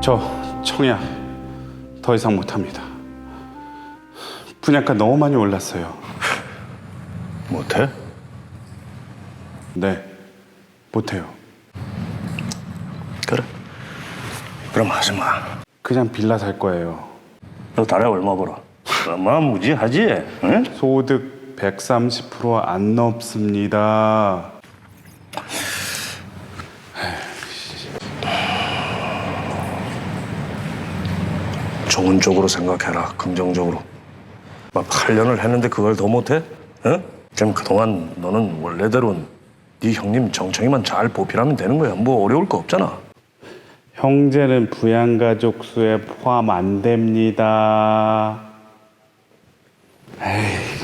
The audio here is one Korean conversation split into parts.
저 청약 더 이상 못합니다. 분양가 너무 많이 올랐어요. 못해? 네, 못해요. 그래. 그럼 하지 마. 그냥 빌라 살 거예요. 너 달에 얼마 벌어? 어마무지하지? 응? 소득 130%안 넘습니다. 좋은 쪽으로 생각해라. 긍정적으로. 막 8년을 했는데 그걸 더 못해? 응? 지금 그동안 너는 원래대로 네 형님 정청이만 잘 보필하면 되는 거야. 뭐 어려울 거 없잖아. 형제는 부양가족 수에 포함 안 됩니다. 에이.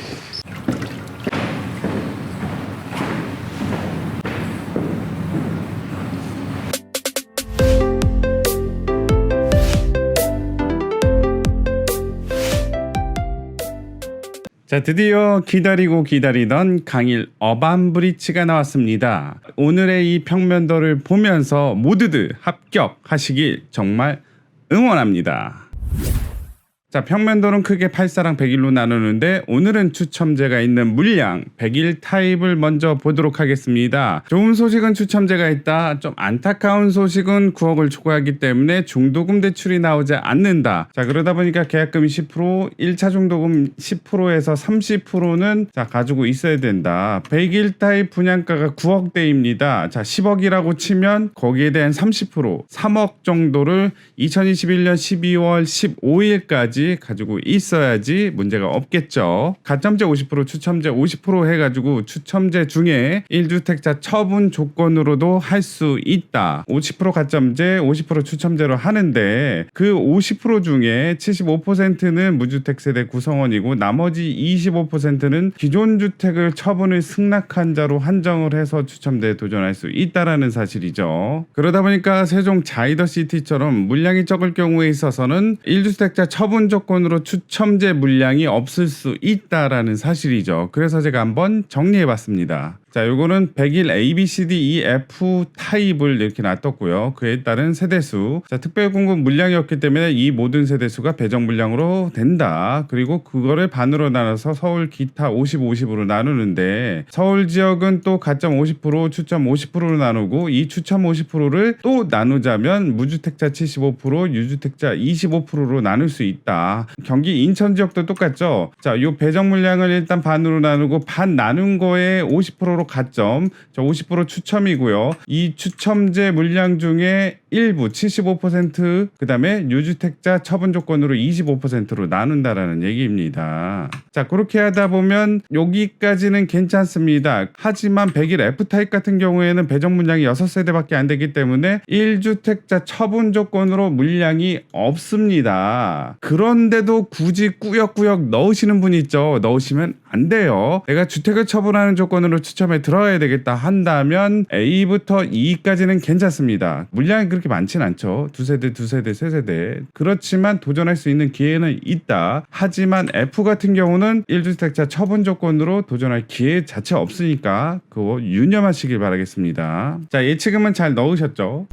자, 드디어 기다리고 기다리던 강일 어반브리치가 나왔습니다. 오늘의 이 평면도를 보면서 모두들 합격하시길 정말 응원합니다. 자, 평면도는 크게 8사랑 100일로 나누는데 오늘은 추첨제가 있는 물량 100일 타입을 먼저 보도록 하겠습니다. 좋은 소식은 추첨제가 있다. 좀 안타까운 소식은 9억을 초과하기 때문에 중도금 대출이 나오지 않는다. 자, 그러다 보니까 계약금이 10%, 1차 중도금 10%에서 30%는 자, 가지고 있어야 된다. 100일 타입 분양가가 9억대입니다. 자, 10억이라고 치면 거기에 대한 30%, 3억 정도를 2021년 12월 15일까지 가지고 있어야지 문제가 없겠죠. 가점제 50%, 추첨제 50% 해가지고 추첨제 중에 1주택자 처분 조건으로도 할 수 있다. 50% 가점제, 50% 추첨제로 하는데 그 50% 중에 75%는 무주택 세대 구성원이고 나머지 25%는 기존 주택을 처분을 승낙한 자로 한정을 해서 추첨제에 도전할 수 있다라는 사실이죠. 그러다 보니까 세종 자이더시티처럼 물량이 적을 경우에 있어서는 1주택자 처분 조건으로 추첨제 물량이 없을 수 있다라는 사실이죠. 그래서 제가 한번 정리해봤습니다. 자, 요거는 100일 A, B, C, D, E, F 타입을 이렇게 놔뒀고요. 그에 따른 세대수. 자, 특별 공급 물량이었기 때문에 이 모든 세대수가 배정 물량으로 된다. 그리고 그거를 반으로 나눠서 서울 기타 50, 50으로 나누는데 서울 지역은 또 가점 50%, 추첨 50%로 나누고 이 추첨 50%를 또 나누자면 무주택자 75%, 유주택자 25%로 나눌 수 있다. 경기 인천 지역도 똑같죠. 자, 요 배정 물량을 일단 반으로 나누고 반 나눈 거에 50%로 가점, 50% 추첨이고요. 이 추첨제 물량 중에 일부 75%, 그 다음에 유주택자 처분 조건으로 25%로 나눈다라는 얘기입니다. 자, 그렇게 하다 보면 여기까지는 괜찮습니다. 하지만 100일 F타입 같은 경우에는 배정 물량이 6세대밖에 안 되기 때문에 1주택자 처분 조건으로 물량이 없습니다. 그런데도 굳이 꾸역꾸역 넣으시는 분 있죠. 넣으시면 안 돼요. 내가 주택을 처분하는 조건으로 추첨에 들어가야 되겠다 한다면 A부터 E까지는 괜찮습니다. 물량이 그렇게 많진 않죠. 2세대, 2세대, 3세대. 그렇지만 도전할 수 있는 기회는 있다. 하지만 F 같은 경우는 1주택자 처분 조건으로 도전할 기회 자체 없으니까 그거 유념하시길 바라겠습니다. 자, 예치금은 잘 넣으셨죠?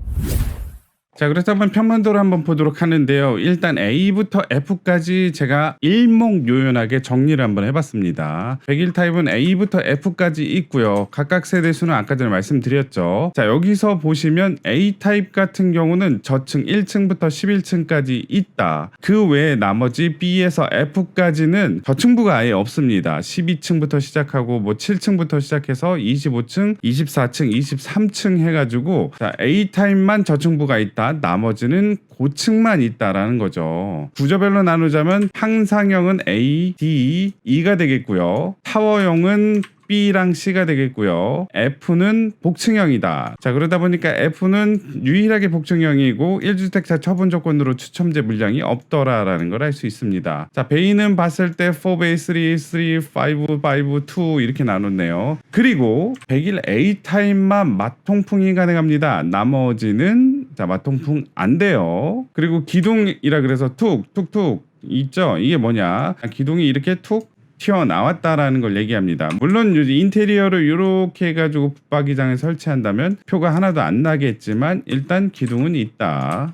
자, 그렇다면 평면도를 한번 보도록 하는데요. 일단 A부터 F까지 제가 일목요연하게 정리를 한번 해봤습니다. 100일 타입은 A부터 F까지 있고요. 각각 세대수는 아까 전에 말씀드렸죠. 자, 여기서 보시면 A 타입 같은 경우는 저층 1층부터 11층까지 있다. 그 외에 나머지 B에서 F까지는 저층부가 아예 없습니다. 12층부터 시작하고 뭐 7층부터 시작해서 25층, 24층, 23층 해가지고 자, A 타입만 저층부가 있다. 나머지는 고층만 있다라는 거죠. 구조별로 나누자면 항상형은 A, D, E가 되겠고요. 타워형은 B랑 C가 되겠고요. F는 복층형이다. 자, 그러다 보니까 F는 유일하게 복층형이고 1주택자 처분 조건으로 추첨제 물량이 없더라라는 걸 알 수 있습니다. 자, 베이는 봤을 때 4베이, 3, 5, 2 이렇게 나눴네요. 그리고 100일 A 타입만 맞통풍이 가능합니다. 나머지는 자, 맞통풍 안 돼요. 그리고 기둥이라 그래서 툭툭툭 있죠. 이게 뭐냐? 기둥이 이렇게 툭 튀어나왔다라는 걸 얘기합니다. 물론 인테리어를 이렇게 해가지고 붙박이장에 설치한다면 표가 하나도 안 나겠지만 일단 기둥은 있다.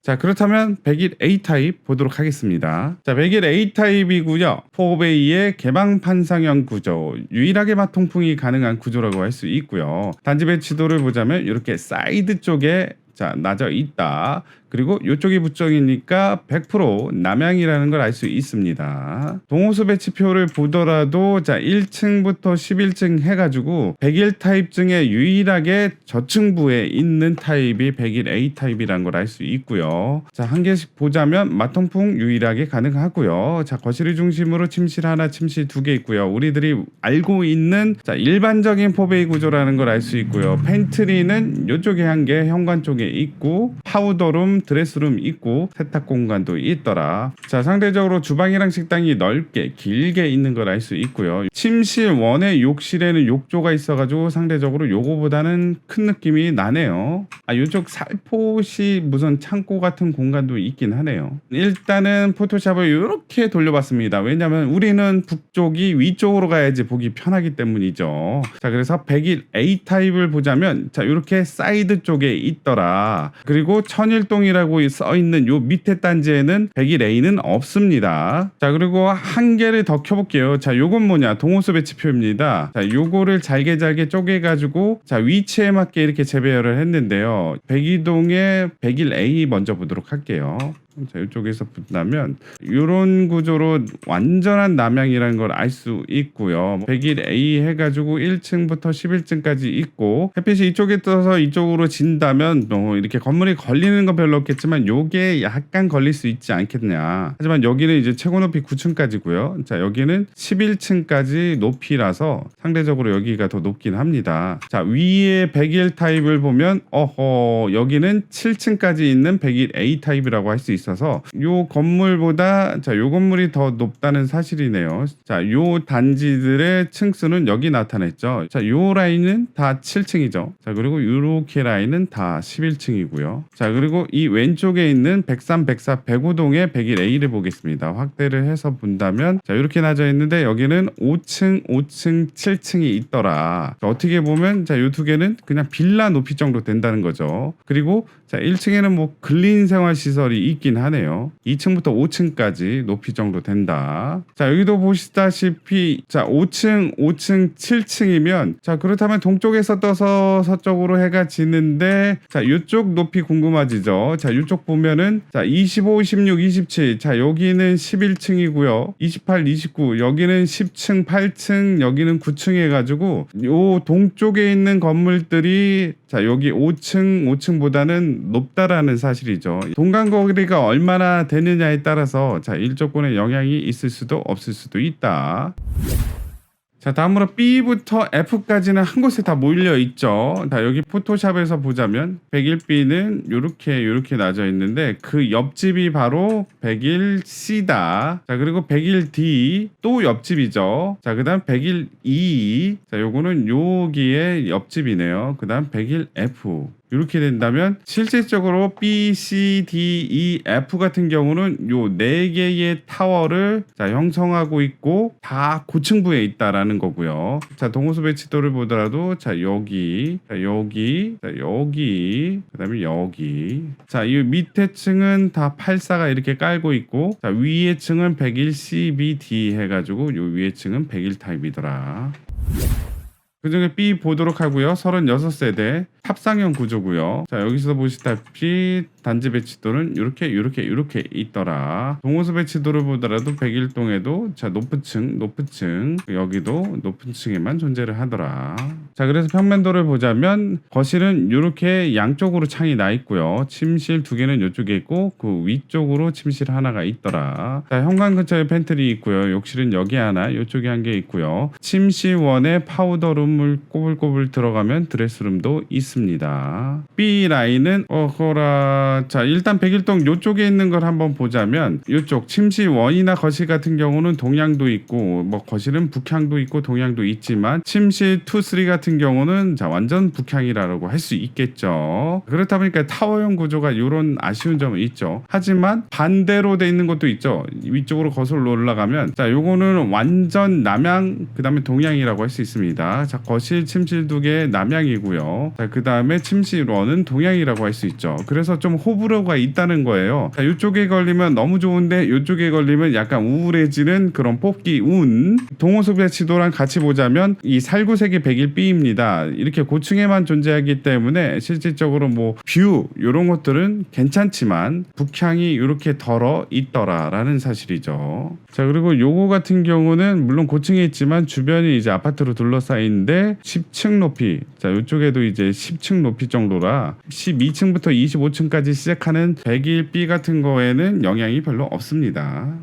자, 그렇다면 101 A 타입 보도록 하겠습니다. 자, 101 A 타입이고요. 4베이의 개방 판상형 구조, 유일하게 마통풍이 가능한 구조라고 할 수 있고요. 단지 배치도를 보자면 이렇게 사이드 쪽에 나져 있다. 그리고 이쪽이 부정이니까 100% 남향이라는 걸 알 수 있습니다. 동호수 배치표를 보더라도 1층부터 11층 해가지고 101 타입 중에 유일하게 저층부에 있는 타입이 101 A 타입이라는 걸 알 수 있고요. 한 개씩 보자면 마통풍 유일하게 가능하고요. 거실을 중심으로 침실 하나, 침실 2개 있고요. 우리들이 알고 있는 일반적인 4베이 구조라는 걸 알 수 있고요. 팬트리는 이쪽에 한 개, 현관 쪽에 있고 파우더룸, 드레스룸 있고 세탁 공간도 있더라. 상대적으로 주방이랑 식당이 넓게 길게 있는 걸 알 수 있고요. 침실 1의 욕실에는 욕조가 있어가지고 상대적으로 요거보다는 큰 느낌이 나네요. 요쪽 살포시 무슨 창고 같은 공간도 있긴 하네요. 일단은 포토샵을 이렇게 돌려봤습니다. 왜냐면 우리는 북쪽이 위쪽으로 가야지 보기 편하기 때문이죠. 그래서 101 A 타입을 보자면 이렇게 사이드 쪽에 있더라. 그리고 천일동이라고 써있는 요 밑에 단지에는 101A는 없습니다. 그리고 한 개를 더 켜볼게요. 요건 뭐냐, 동호수 배치표입니다. 요거를 잘게 쪼개가지고 위치에 맞게 이렇게 재배열을 했는데요. 102동에 101A 먼저 보도록 할게요. 이쪽에서 본다면 이런 구조로 완전한 남향이라는 걸 알 수 있고요. 101A 해가지고 1층부터 11층까지 있고 햇빛이 이쪽에 떠서 이쪽으로 진다면 이렇게 건물이 걸리는 건 별로 없겠지만 요게 약간 걸릴 수 있지 않겠냐. 하지만 여기는 이제 최고 높이 9층까지고요. 여기는 11층까지 높이라서 상대적으로 여기가 더 높긴 합니다. 위에 101 타입을 보면 여기는 7층까지 있는 101 A 타입이라고 할 수 있어서 요 건물보다 요 건물이 더 높다는 사실이네요. 요 단지들의 층수는 여기 나타냈죠. 요 라인은 다 7층이죠. 그리고 요렇게 라인은 다 11층이고요. 그리고 이 왼쪽에 있는 103, 104, 105동의 101A를 보겠습니다. 확대를 해서 본다면 이렇게 나져 있는데 여기는 5층, 5층, 7층이 있더라. 어떻게 보면 요 두 개는 그냥 빌라 높이 정도 된다는 거죠. 그리고 1층에는 뭐 근린 생활 시설이 있긴 하네요. 2층부터 5층까지 높이 정도 된다. 여기도 보시다시피 5층, 5층, 7층이면 그렇다면 동쪽에서 떠서 서쪽으로 해가 지는데 이쪽 높이 궁금하지죠. 이쪽 보면은 25, 16, 27 여기는 11층이고요. 28, 29 여기는 10층, 8층 여기는 9층 해가지고 요 동쪽에 있는 건물들이 여기 5층, 5층보다는 높다라는 사실이죠. 동간거리가 얼마나 되느냐에 따라서 일조권에 영향이 있을 수도 없을 수도 있다. 다음으로 B부터 F까지는 한 곳에 다 몰려 있죠. 여기 포토샵에서 보자면 101B는 요렇게 나져 있는데 그 옆집이 바로 101C다. 그리고 101D 또 옆집이죠. 그 다음 101E. 요거는 여기에 옆집이네요. 그 다음 101F. 이렇게 된다면 실질적으로 B, C, D, E, F 같은 경우는 요 4개의 타워를 형성하고 있고 다 고층부에 있다라는 거고요. 동호수 배치도를 보더라도 여기, 그다음에 여기. 이 밑에 층은 다 84가 이렇게 깔고 있고 위에 층은 101C, B, D 해가지고 요 위에 층은 101 타입이더라. 그 중에 B 보도록 하고요. 36세대 탑상형 구조고요. 여기서 보시다시피 단지 배치도는 이렇게 있더라. 동호수 배치도를 보더라도 101동에도 높은 층 여기도 높은 층에만 존재를 하더라. 그래서 평면도를 보자면 거실은 이렇게 양쪽으로 창이 나 있고요. 침실 2개는 이쪽에 있고 그 위쪽으로 침실 하나가 있더라. 현관 근처에 팬트리 있고요. 욕실은 여기 하나, 이쪽에 한 개 있고요. 침실 1에 파우더룸을 꼬불꼬불 들어가면 드레스룸도 있습니다. B 라인은 일단 101동 요쪽에 있는 걸 한번 보자면 요쪽 침실 1이나 거실 같은 경우는 동향도 있고 거실은 북향도 있고 동향도 있지만 침실 2, 3 같은 경우는 완전 북향이라고 할 수 있겠죠. 그렇다 보니까 타워형 구조가 이런 아쉬운 점은 있죠. 하지만 반대로 돼 있는 것도 있죠. 위쪽으로 거슬러 올라가면 요거는 완전 남향 그 다음에 동향이라고 할 수 있습니다. 거실 침실 2개 남향이고요. 그 다음에 침실 1은 동향이라고 할 수 있죠. 그래서 좀 호불호가 있다는 거예요. 자, 이쪽에 걸리면 너무 좋은데 이쪽에 걸리면 약간 우울해지는 그런 뽑기 운. 동호수 배치도랑 같이 보자면 이 살구색이 101B입니다. 이렇게 고층에만 존재하기 때문에 실질적으로 뭐 뷰 이런 것들은 괜찮지만 북향이 이렇게 덜어 있더라라는 사실이죠. 자, 그리고 요거 같은 경우는 물론 고층에 있지만 주변이 이제 아파트로 둘러싸이는데 10층 높이. 자, 이쪽에도 이제 10층 높이 정도라 12층부터 25층까지 시작하는 101B 같은 거에는 영향이 별로 없습니다.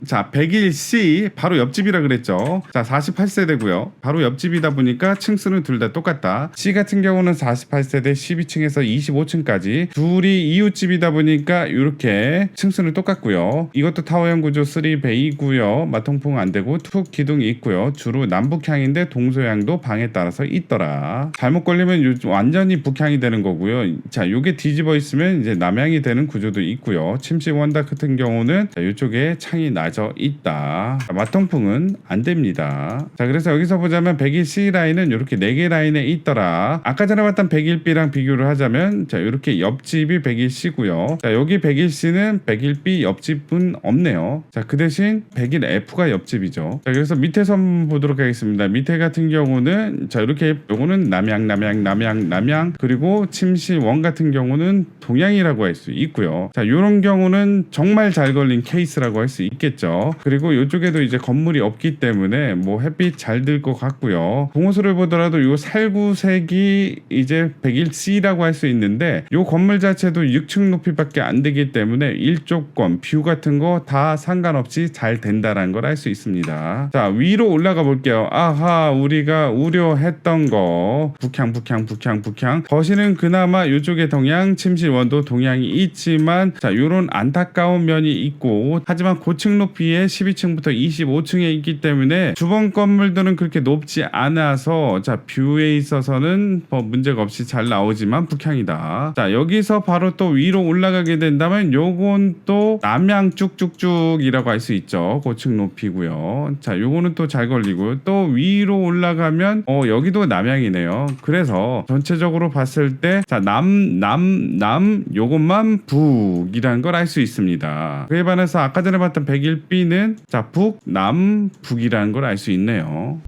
자, 101C 바로 옆집이라 그랬죠. 자, 48세대고요. 바로 옆집이다 보니까 층수는 둘 다 똑같다. C 같은 경우는 48세대 12층에서 25층까지 둘이 이웃집이다 보니까 이렇게 층수는 똑같고요. 이것도 타워형 구조 3베이고요. 마통풍 안 되고 툭 기둥이 있고요. 주로 남북향인데 동서향도 방에 따라서 있더라. 잘못 걸리면 완전히 북향이 되는 거고요. 자, 요게 뒤집어 있으면 이제 남향이 되는 구조도 있고요. 침실 원다 같은 경우는 자, 이쪽에 창이 나 있다. 마통풍은 안 됩니다. 자, 그래서 여기서 보자면 101C 라인은 이렇게 4개 라인에 있더라. 아까 전에 봤던 101B랑 비교를 하자면 자, 이렇게 옆집이 101C고요. 자, 여기 101C는 101B 옆집은 없네요. 자, 그 대신 101F가 옆집이죠. 자, 그래서 밑에서 한번 보도록 하겠습니다. 밑에 같은 경우는 자, 이렇게 요거는 남향 그리고 침실 원 같은 경우는 동향이라고 할 수 있고요. 자, 요런 경우는 정말 잘 걸린 케이스라고 할 수 있겠죠. 그리고 이쪽에도 이제 건물이 없기 때문에 뭐 햇빛 잘 들 것 같고요. 동호수를 보더라도 요 살구색이 이제 101C라고 할 수 있는데 요 건물 자체도 6층 높이밖에 안 되기 때문에 일조권, 뷰 같은 거 다 상관없이 잘 된다라는 걸 알 수 있습니다. 자, 위로 올라가 볼게요. 아하, 우리가 우려했던 거 북향. 거실은 그나마 이쪽에 동향, 침실원도 동향이 있지만 자, 요런 안타까운 면이 있고 하지만 고층 높이에 12층부터 25층에 있기 때문에 주변 건물들은 그렇게 높지 않아서 자, 뷰에 있어서는 뭐 문제가 없이 잘 나오지만 북향이다. 자, 여기서 바로 또 위로 올라가게 된다면 요건 또 남향 쭉쭉쭉이라고 할 수 있죠. 고층 높이고요. 자, 요거는 또 잘 걸리고 또 위로 올라가면 여기도 남향이네요. 그래서 전체적으로 봤을 때 자, 요것만 북이라는 걸 알 수 있습니다. 그에 반해서 아까 전에 봤던 101B는 자, 북, 남, 북이라는 걸 알 수 있네요.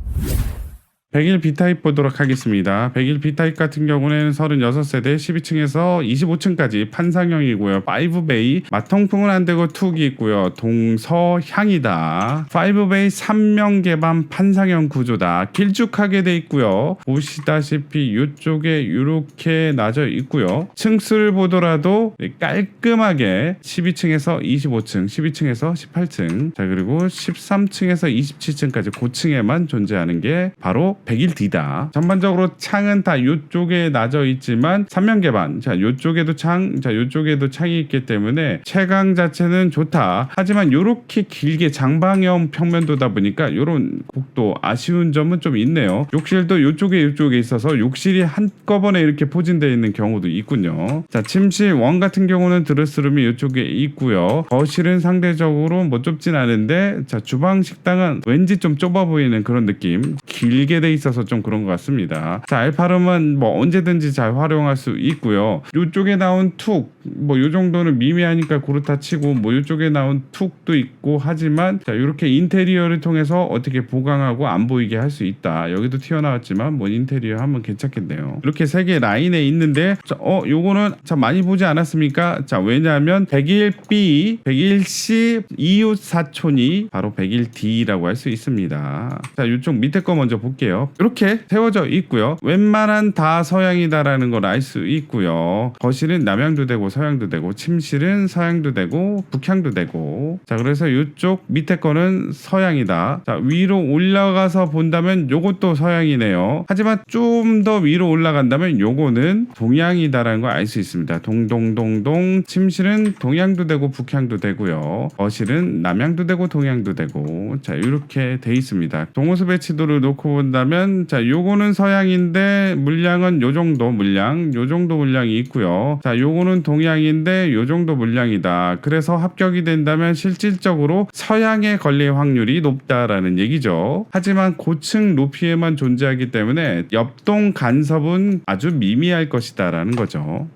101 B타입 보도록 하겠습니다. 101 B타입 같은 경우는 36세대 12층에서 25층까지 판상형이고요. 5베이 마통풍은 안 되고 툭이 있고요. 동서향이다. 5베이 3명 개방 판상형 구조다. 길쭉하게 돼 있고요. 보시다시피 이쪽에 이렇게 나져 있고요. 층수를 보더라도 깔끔하게 12층에서 25층, 12층에서 18층, 자, 그리고 13층에서 27층까지 고층에만 존재하는 게 바로 101D다. 전반적으로 창은 다 이쪽에 나져 있지만 3면 개방. 자, 이쪽에도 창, 자, 이쪽에도 창이 있기 때문에 채광 자체는 좋다. 하지만 이렇게 길게 장방형 평면도다 보니까 이런 곡도 아쉬운 점은 좀 있네요. 욕실도 이쪽에 있어서 욕실이 한꺼번에 이렇게 포진되어 있는 경우도 있군요. 자, 침실 원 같은 경우는 드레스룸이 이쪽에 있고요. 거실은 상대적으로 뭐 좁진 않은데 자, 주방 식당은 왠지 좀 좁아 보이는 그런 느낌. 길게 돼 있어서 좀 그런 것 같습니다. 자, 알파룸은 뭐 언제든지 잘 활용할 수 있고요. 이쪽에 나온 툭, 뭐 요 정도는 미미하니까 그렇다 치고 뭐 이쪽에 나온 툭도 있고 하지만 자, 이렇게 인테리어를 통해서 어떻게 보강하고 안 보이게 할 수 있다. 여기도 튀어나왔지만 뭐 인테리어 하면 괜찮겠네요. 이렇게 세 개 라인에 있는데 자, 요거는 참 많이 보지 않았습니까? 자, 왜냐하면 101B, 101C 이웃 사촌이 바로 101D라고 할 수 있습니다. 자, 이쪽 밑에 거 먼저 볼게요. 이렇게 세워져 있고요. 웬만한 다 서양이다라는 걸 알 수 있고요. 거실은 남향도 되고 서양도 되고 침실은 서양도 되고 북향도 되고 자, 그래서 이쪽 밑에 거는 서양이다. 자, 위로 올라가서 본다면 요것도 서양이네요. 하지만 좀 더 위로 올라간다면 요거는 동양이다라는 걸 알 수 있습니다. 동동동동 침실은 동양도 되고 북향도 되고요. 거실은 남향도 되고 동양도 되고 자, 이렇게 돼 있습니다. 동호수 배치도를 놓고 본다면 자, 요거는 서양인데 물량은 요 정도 물량이 있고요. 자, 요거는 동양인데 요 정도 물량이다. 그래서 합격이 된다면 실질적으로 서양에 걸릴 확률이 높다라는 얘기죠. 하지만 고층 높이에만 존재하기 때문에 옆동 간섭은 아주 미미할 것이다라는 거죠.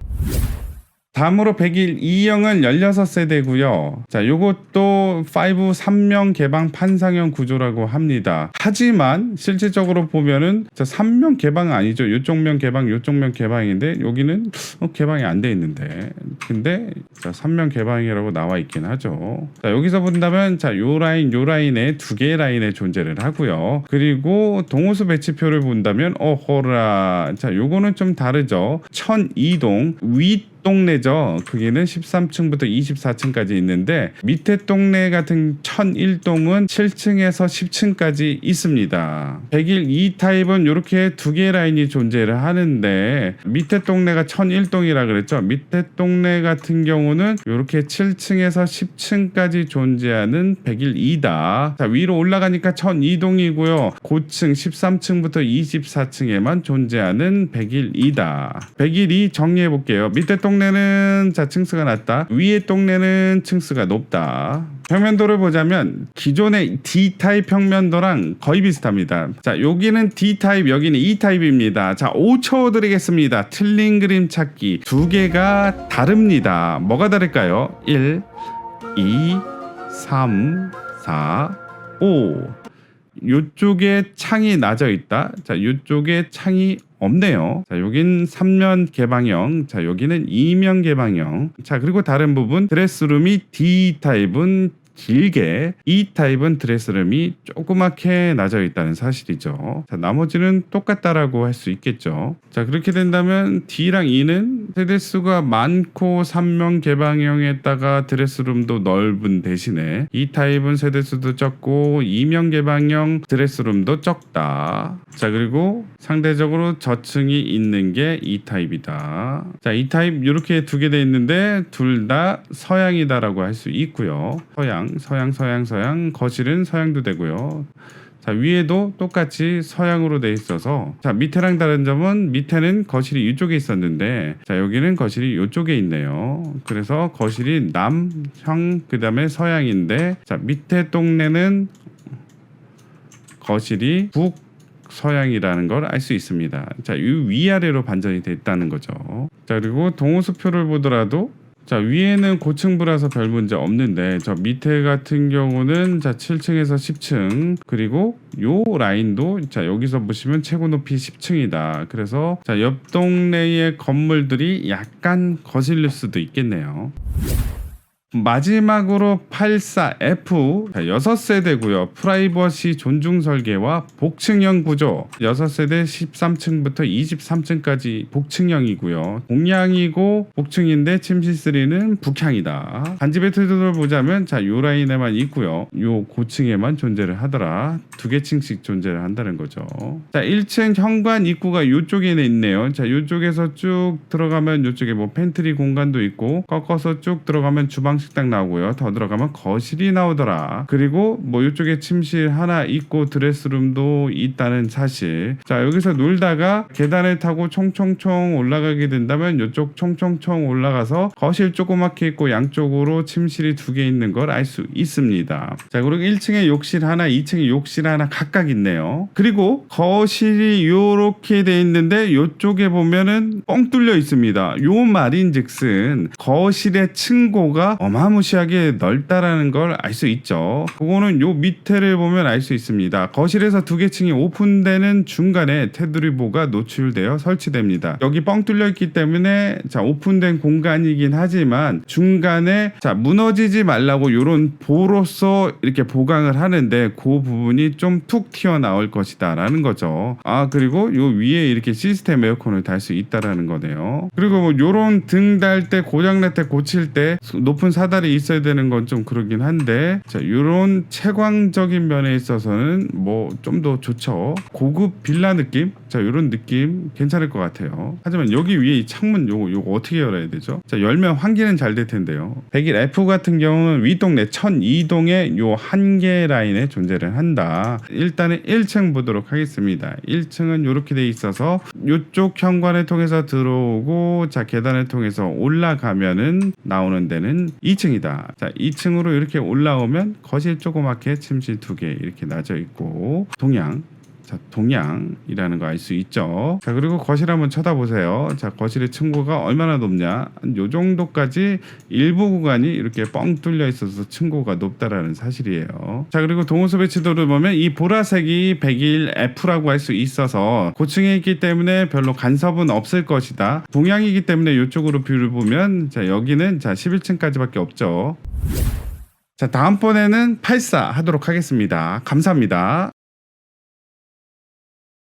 다음으로 101 2형은 16세대고요. 자, 요것도 5 3명 개방 판상형 구조라고 합니다. 하지만 실질적으로 보면은 3명 개방은 아니죠. 요쪽 면 개방, 요쪽 면 개방인데 여기는 개방이 안 돼 있는데. 근데 3명 개방이라고 나와 있긴 하죠. 자, 여기서 본다면 요 라인에 두 개의 라인에 존재를 하고요. 그리고 동호수 배치표를 본다면 어허라. 자, 요거는 좀 다르죠. 1002동 위 동네죠. 거기는 13층부터 24층까지 있는데 밑에 동네 같은 1001동은 7층에서 10층까지 있습니다. 101 2타입은 이렇게 두 개의 라인이 존재를 하는데 밑에 동네가 1001동이라 그랬죠. 밑에 동네 같은 경우는 이렇게 7층에서 10층까지 존재하는 101 2다. 자, 위로 올라가니까 1002동이고요. 고층 13층부터 24층에만 존재하는 101 2다. 101 2 정리해 볼게요. 밑에 동네는 층수가 낮다. 위에 동네는 층수가 높다. 평면도를 보자면 기존의 D타입 평면도랑 거의 비슷합니다. 자, 여기는 D타입, 여기는 E타입입니다. 자, 5초 드리겠습니다. 틀린 그림 찾기. 두 개가 다릅니다. 뭐가 다를까요? 1, 2, 3, 4, 5. 요쪽에 창이 낮아 있다. 자, 요쪽에 창이 없네요. 자, 여긴 3면 개방형. 자, 여기는 2면 개방형. 자, 그리고 다른 부분 드레스룸이 D타입은 길게, E타입은 드레스룸이 조그맣게 낮아 있다는 사실이죠. 자, 나머지는 똑같다라고 할 수 있겠죠. 자, 그렇게 된다면 D랑 E는 세대수가 많고 3면 개방형에다가 드레스룸도 넓은 대신에 E타입은 세대수도 적고 2면 개방형 드레스룸도 적다. 자, 그리고 상대적으로 저층이 있는 게 E타입이다. 자, E타입 이렇게 두 개 돼 있는데 둘 다 서양이다라고 할 수 있고요. 서양, 거실은 서양도 되고요. 자, 위에도 똑같이 서양으로 돼 있어서, 자, 밑에랑 다른 점은 밑에는 거실이 이쪽에 있었는데, 자, 여기는 거실이 이쪽에 있네요. 그래서 거실이 남형 그 다음에 서양인데, 자, 밑에 동네는 거실이 북 서양이라는 걸 알 수 있습니다. 자, 이 위아래로 반전이 됐다는 거죠. 자, 그리고 동호수표를 보더라도 자, 위에는 고층부라서 별 문제 없는데 저 밑에 같은 경우는 자 7층에서 10층 그리고 요 라인도 자 여기서 보시면 최고 높이 10층이다. 그래서 자 옆 동네의 건물들이 약간 거슬릴 수도 있겠네요. 마지막으로 84F 6세대고요. 프라이버시 존중 설계와 복층형 구조 6세대 13층부터 23층까지 복층형이고요. 동향이고 복층인데 침실3는 북향이다. 단지 배틀도를 보자면 자 요 라인에만 있고요. 요 고층에만 존재를 하더라. 두 개 층씩 존재를 한다는 거죠. 자 1층 현관 입구가 요쪽에 있네요. 자 요쪽에서 쭉 들어가면 요쪽에 뭐 팬트리 공간도 있고 꺾어서 쭉 들어가면 주방 식당 나오고요. 더 들어가면 거실이 나오더라. 그리고 뭐 이쪽에 침실 하나 있고 드레스룸도 있다는 사실. 자, 여기서 놀다가 계단을 타고 총총총 올라가게 된다면 이쪽 총총총 올라가서 거실 조그맣게 있고 양쪽으로 침실이 두 개 있는 걸 알 수 있습니다. 자, 그리고 1층에 욕실 하나, 2층에 욕실 하나 각각 있네요. 그리고 거실이 요렇게 돼 있는데 요쪽에 보면은 뻥 뚫려 있습니다. 요 말인즉슨 거실의 층고가 어마무시하게 넓다라는 걸 알 수 있죠. 그거는 요 밑에를 보면 알 수 있습니다. 거실에서 두 개 층이 오픈되는 중간에 테두리보가 노출되어 설치됩니다. 여기 뻥 뚫려 있기 때문에 자 오픈된 공간이긴 하지만 중간에 자 무너지지 말라고 요런 보로서 이렇게 보강을 하는데 그 부분이 좀 툭 튀어나올 것이다 라는 거죠. 아 그리고 요 위에 이렇게 시스템 에어컨을 달 수 있다라는 거네요. 그리고 뭐 요런 등 달 때 고장날 때 고칠 때 높은 사다리 있어야 되는 건 좀 그러긴 한데 자 요런 채광적인 면에 있어서는 뭐 좀 더 좋죠. 고급 빌라 느낌? 자 요런 느낌 괜찮을 것 같아요. 하지만 여기 위에 이 창문 요거 어떻게 열어야 되죠? 자 열면 환기는 잘 될 텐데요. 101F 같은 경우는 윗동네 1002동에 요 한 개 라인에 존재를 한다. 일단은 1층 보도록 하겠습니다. 1층은 요렇게 돼 있어서 요쪽 현관을 통해서 들어오고 자 계단을 통해서 올라가면은 나오는 데는 2층이다. 자 2층으로 이렇게 올라오면 거실 조그맣게 침실 두 개 이렇게 나져 있고 동양 자, 동양이라는 거 알 수 있죠. 자, 그리고 거실 한번 쳐다보세요. 자, 거실의 층고가 얼마나 높냐? 요 정도까지 일부 구간이 이렇게 뻥 뚫려 있어서 층고가 높다라는 사실이에요. 자, 그리고 동호수 배치도를 보면 이 보라색이 101F라고 할 수 있어서 고층에 있기 때문에 별로 간섭은 없을 것이다. 동양이기 때문에 이쪽으로 뷰를 보면 자, 여기는 자 11층까지밖에 없죠. 자, 다음번에는 84 하도록 하겠습니다. 감사합니다.